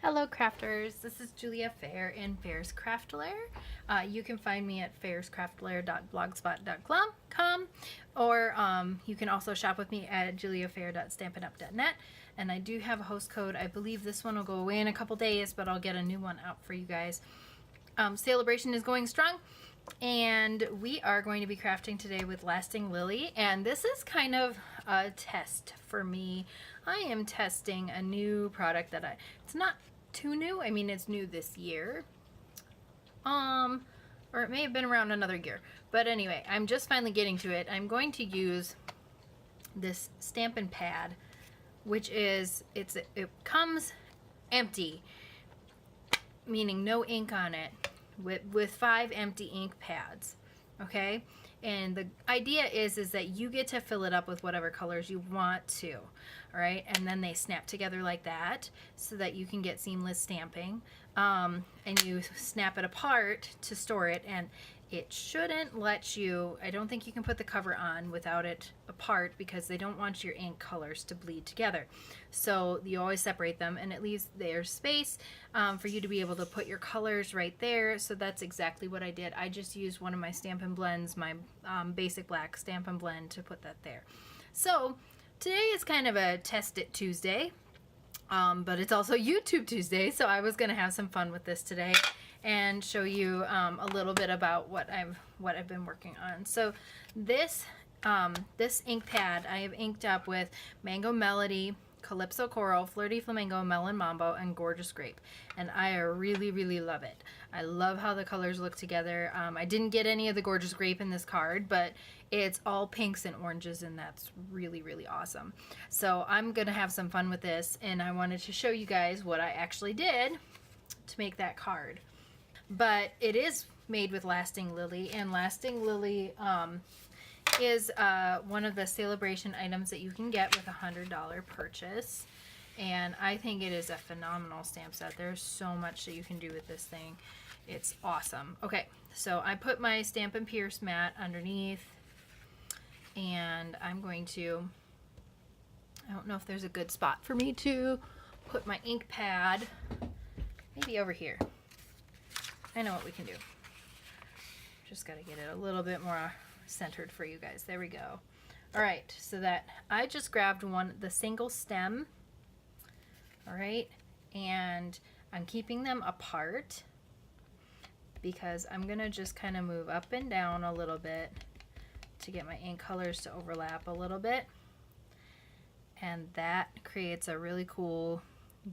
Hello crafters, this is Julia Fair in Fair's Craft Lair. You can find me at fairscraftlair.blogspot.com or you can also shop with me at juliafair.stampinup.net, and I do have a host code. I believe this one will go away in a couple days, but I'll get a new one out for you guys. Sale-a-bration is going strong, and we are going to be crafting today with Lasting Lily, and this is kind of a test for me. I am testing a new product that it's not too new. I mean, it's new this year. Or it may have been around another year. But anyway, I'm just finally getting to it. I'm going to use this Stampin Pad, which is, it comes empty, meaning no ink on it, with 5 empty ink pads. Okay? And the idea is that you get to fill it up with whatever colors you want to, all right? And then they snap together like that so that you can get seamless stamping. And you snap it apart to store it, and it shouldn't let you, I don't think you can put the cover on without it apart because they don't want your ink colors to bleed together. So you always separate them, and it leaves their space for you to be able to put your colors right there. So that's exactly what I did. I just used one of my Stampin' Blends, my basic black Stampin' Blend, to put that there. So today is kind of a Test It Tuesday, but it's also YouTube Tuesday, so I was going to have some fun with this today and show you a little bit about what I've been working on. So this ink pad I have inked up with Mango Melody, Calypso Coral, Flirty Flamingo, Melon Mambo, and Gorgeous Grape, and I really love it. I love how the colors look together. I didn't get any of the Gorgeous Grape in this card, but it's all pinks and oranges, and that's really awesome. So I'm gonna have some fun with this, and I wanted to show you guys what I actually did to make that card. But it is made with Lasting Lily, and Lasting Lily is one of the Sale-a-bration items that you can get with a $100 purchase, and I think it is a phenomenal stamp set. There's so much that you can do with this thing. It's awesome. Okay, so I put my Stampin' Pierce mat underneath, and I'm going to, I don't know if there's a good spot for me to put my ink pad. Maybe over here. I know what we can do. Just got to get it a little bit more centered for you guys. There we go. All right, so that I just grabbed the single stem. All right, and I'm keeping them apart because I'm gonna just kind of move up and down a little bit to get my ink colors to overlap a little bit, and that creates a really cool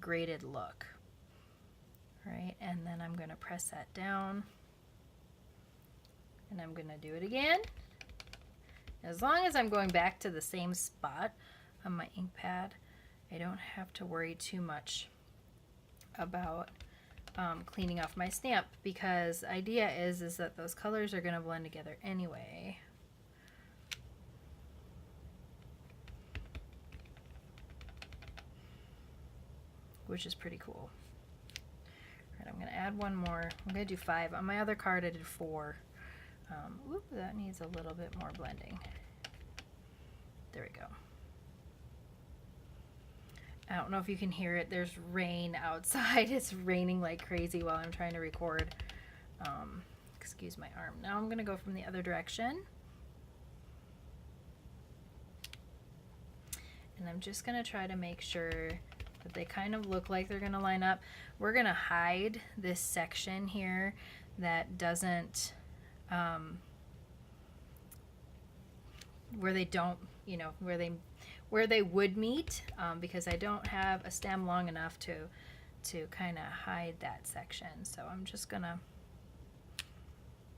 graded look. All right, and then I'm gonna press that down, and I'm gonna do it again. As long as I'm going back to the same spot on my ink pad, I don't have to worry too much about cleaning off my stamp, because the idea is that those colors are gonna blend together anyway. Which is pretty cool. All right, I'm gonna add one more. I'm gonna do 5. On my other card I did 4. Whoop, that needs a little bit more blending. There we go. I don't know if you can hear it. There's rain outside. It's raining like crazy while I'm trying to record. Excuse my arm. Now I'm gonna go from the other direction. And I'm just gonna try to make sure that they kind of look like they're gonna line up. We're gonna hide this section here that doesn't, where they don't, you know, where they would meet, because I don't have a stem long enough to kind of hide that section. So I'm just gonna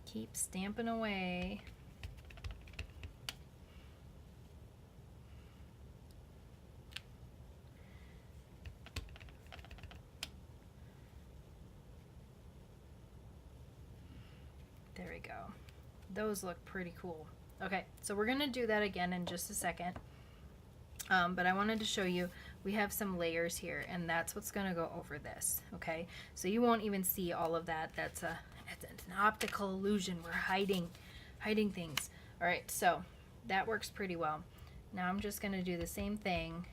keep stamping away. There we go. Those look pretty cool. Okay, so we're gonna do that again in just a second. But I wanted to show you, we have some layers here, and that's what's gonna go over this, okay? So you won't even see all of that. It's an optical illusion. We're hiding things. All right, so that works pretty well. Now I'm just gonna do the same thing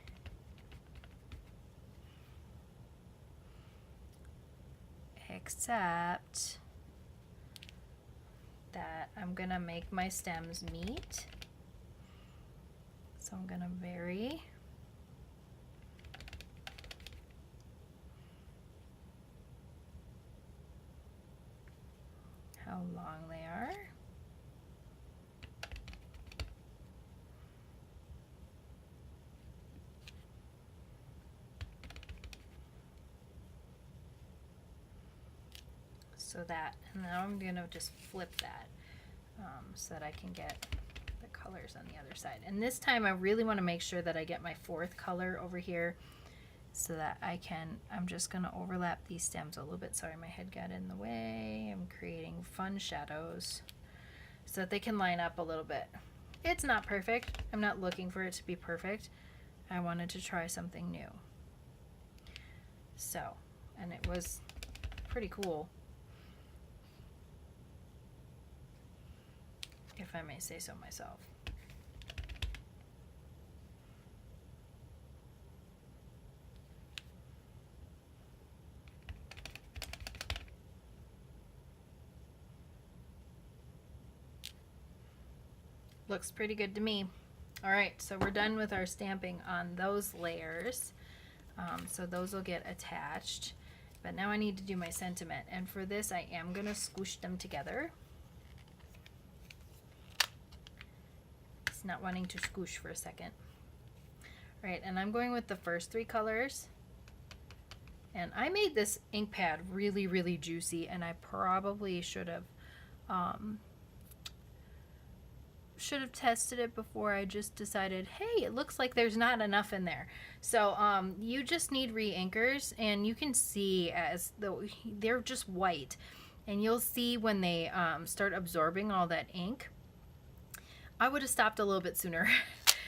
except that I'm gonna make my stems meet. So I'm gonna vary. How long they are. So that, and now I'm gonna just flip that so that I can get the colors on the other side. And this time I really want to make sure that I get my fourth color over here so that I'm just gonna overlap these stems a little bit. Sorry, my head got in the way. I'm creating fun shadows so that they can line up a little bit. It's not perfect. I'm not looking for it to be perfect. I wanted to try something new. So, and it was pretty cool, if I may say so myself. Looks pretty good to me. All right, so we're done with our stamping on those layers. So those will get attached. But now I need to do my sentiment. And for this, I am gonna squish them together. It's not wanting to squish for a second. All right, and I'm going with the first three colors. And I made this ink pad really, really juicy, and I probably should have tested it before I just decided, hey, it looks like there's not enough in there. So you just need re-inkers, and you can see as though they're just white, and you'll see when they start absorbing all that ink. I would have stopped a little bit sooner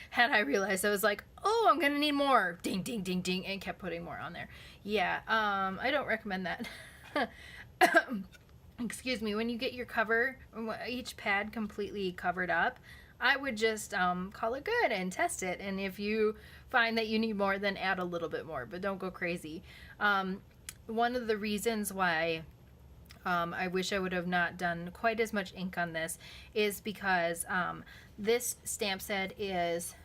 had I realized. I was like, oh, I'm gonna need more, ding ding ding ding, and kept putting more on there. Yeah, I don't recommend that. Excuse me, when you get your cover, each pad completely covered up, I would just call it good and test it. And if you find that you need more, then add a little bit more, but don't go crazy. One of the reasons why I wish I would have not done quite as much ink on this is because this stamp set is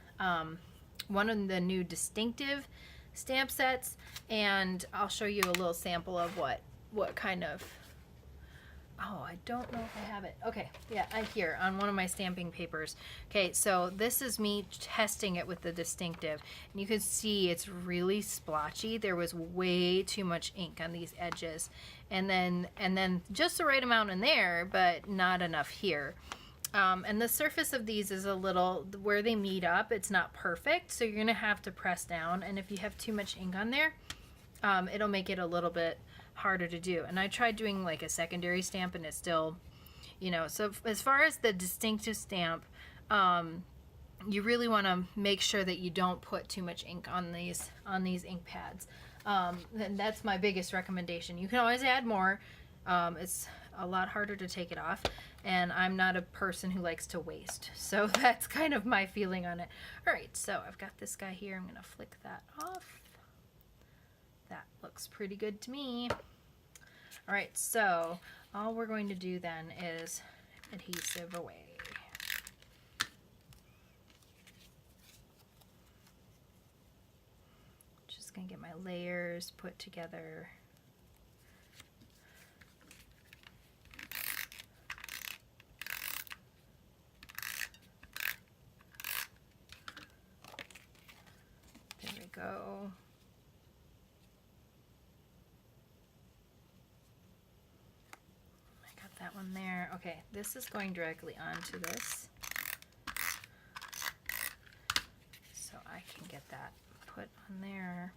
one of the new distinctive stamp sets, and I'll show you a little sample of what kind of... Oh, I don't know if I have it. Okay, yeah, here on one of my stamping papers. Okay, so this is me testing it with the distinctive. And you can see it's really splotchy. There was way too much ink on these edges. And then just the right amount in there, but not enough here. And the surface of these is a little, where they meet up, it's not perfect. So you're gonna have to press down. And if you have too much ink on there, it'll make it a little bit harder to do. And I tried doing like a secondary stamp, and it's still, you know, so as far as the distinctive stamp, you really want to make sure that you don't put too much ink on these ink pads. And that's my biggest recommendation. You can always add more. It's a lot harder to take it off, and I'm not a person who likes to waste, so that's kind of my feeling on it. All right, so I've got this guy here. I'm gonna flick that off. That looks pretty good to me. All right, so all we're going to do then is adhesive away. Just gonna get my layers put together. There we go. That one there. Okay, this is going directly onto this, so I can get that put on there.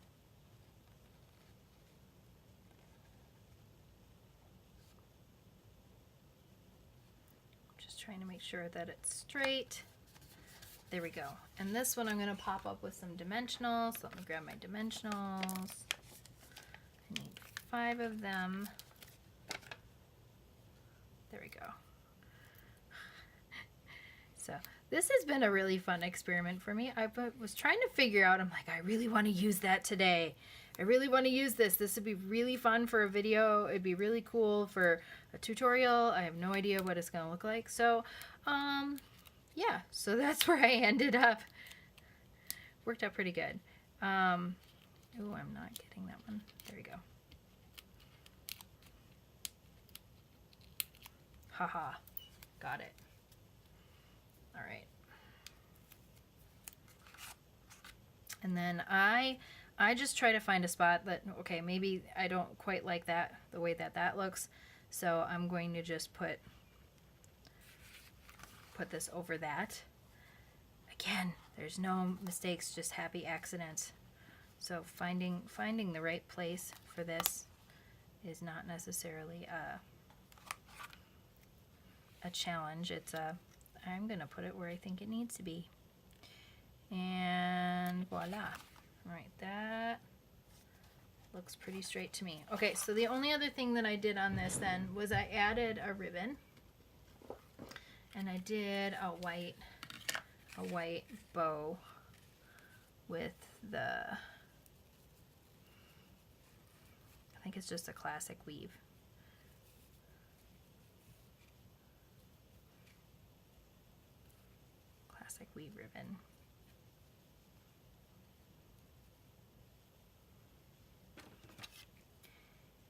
Just trying to make sure that it's straight. There we go. And this one I'm going to pop up with some dimensionals. Let me grab my dimensionals. I need 5 of them. There we go. So this has been a really fun experiment for me. I was trying to figure out, I'm like, I really want to use that today. I really want to use this. This would be really fun for a video. It'd be really cool for a tutorial. I have no idea what it's going to look like. So, yeah, so that's where I ended up. Worked out pretty good. Oh, I'm not getting that one. There we go. Haha, got it. All right. And then I just try to find a spot that, okay, maybe I don't quite like that, the way that that looks. So I'm going to just put this over that. Again, there's no mistakes, just happy accidents. So finding the right place for this is not necessarily a challenge. It's I'm gonna put it where I think it needs to be. And voila. All right, that looks pretty straight to me. Okay, so the only other thing that I did on this then was I added a ribbon, and I did a white bow with the, I think it's just a classic weave. Classic weave ribbon.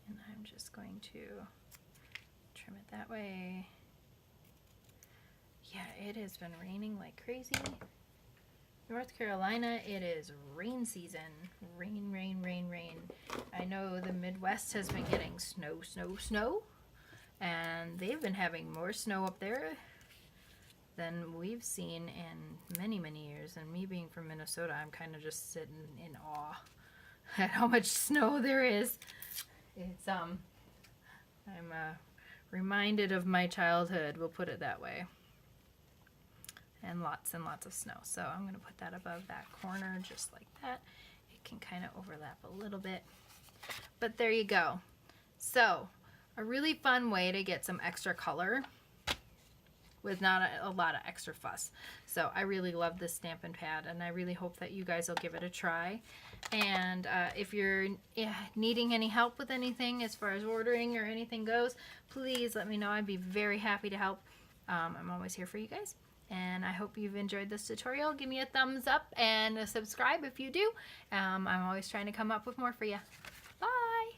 And I'm just going to trim it that way. Yeah, it has been raining like crazy. North Carolina, it is rain season. Rain, rain, rain, rain. I know the Midwest has been getting snow, snow, snow. And they've been having more snow up there than we've seen in many, many years. And me being from Minnesota, I'm kind of just sitting in awe at how much snow there is. It's, I'm reminded of my childhood, we'll put it that way. And lots of snow. So I'm going to put that above that corner just like that. It can kind of overlap a little bit. But there you go. So a really fun way to get some extra color with not a lot of extra fuss. So I really love this Stampin' Pad, and I really hope that you guys will give it a try. And if you're needing any help with anything as far as ordering or anything goes, please let me know. I'd be very happy to help. I'm always here for you guys. And I hope you've enjoyed this tutorial. Give me a thumbs up and a subscribe if you do. I'm always trying to come up with more for you. Bye!